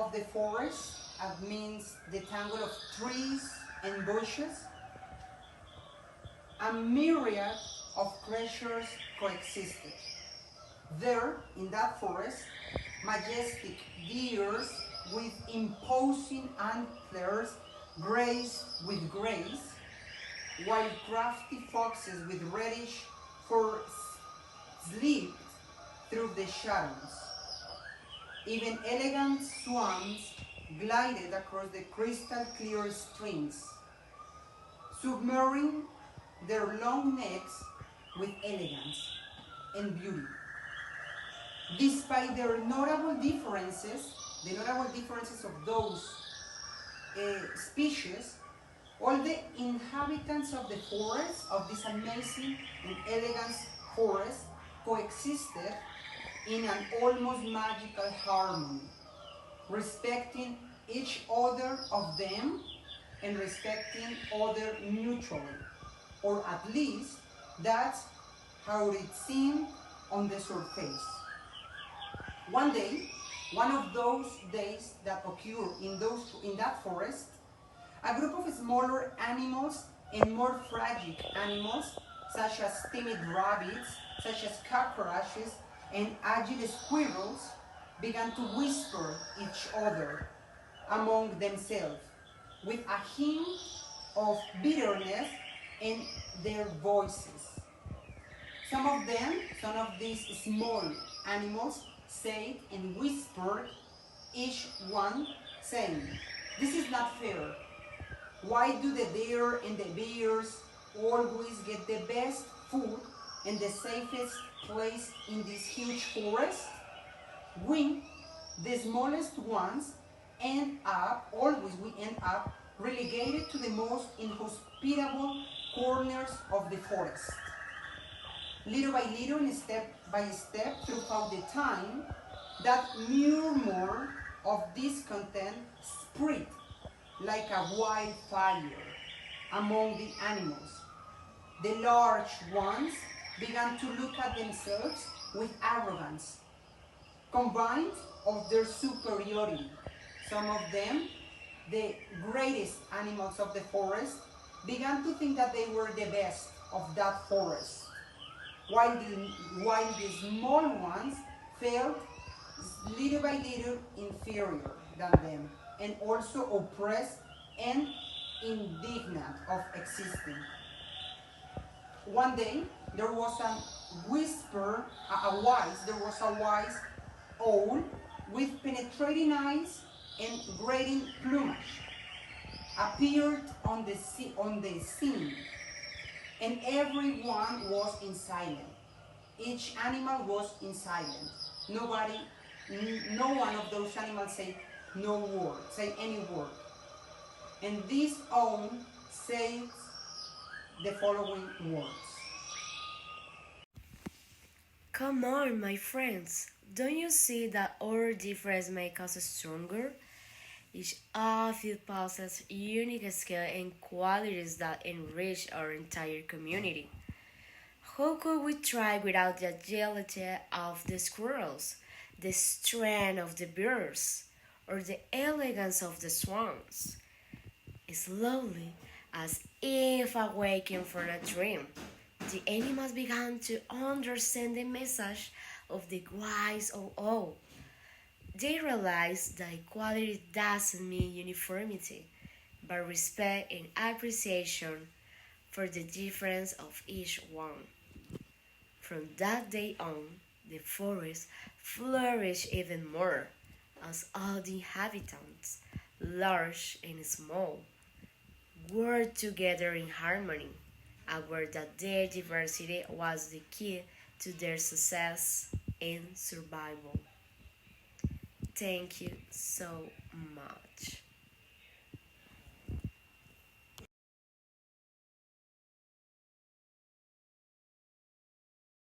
of the forest, means the tangle of trees and bushes, a myriad of creatures coexisted. There, in that forest, majestic deers with imposing antlers grazed with grace, while crafty foxes with reddish fur slipped through the shadows. Even elegant swans glided across the crystal-clear streams, submerging their long necks with elegance and beauty. Despite their notable differences, the notable differences of those species, all the inhabitants of the forest, of this amazing and elegant forest, coexisted in an almost magical harmony, respecting each other of them and respecting other mutually, or at least that's how it seemed on the surface. One day, one of those days that occurred in that forest, a group of smaller animals and more fragile animals, such as timid rabbits, such as cockroaches, and agile squirrels, began to whisper each other among themselves with a hint of bitterness in their voices. Some of these small animals said and whispered, each one saying, "This is not fair. Why do the deer and the bears always get the best food and the safest place in this huge forest? We, the smallest ones, end up relegated to the most inhospitable corners of the forest." Little by little and step by step throughout the time, that murmur of discontent spread like a wildfire among the animals. The large ones began to look at themselves with arrogance, combined of their superiority. Some of them, the greatest animals of the forest, began to think that they were the best of that forest, while the small ones felt little by little inferior than them, and also oppressed and indignant of existing. One day, there was a wise owl with penetrating eyes and grating plumage appeared on the scene, and everyone was in silence. Each animal was in silence. No one of those animals said any word. And this owl says the following words. Come on, my friends. Don't you see that our difference makes us stronger? Each of it possesses unique skills and qualities that enrich our entire community. How could we thrive without the agility of the squirrels, the strength of the bears, or the elegance of the swans? Slowly, as if awakened from a dream, the animals began to understand the message of the wise owl. They realized that equality doesn't mean uniformity, but respect and appreciation for the difference of each one. From that day on, the forest flourished even more, as all the inhabitants, large and small, worked together in harmony, aware that their diversity was the key to their success and survival. Thank you so much.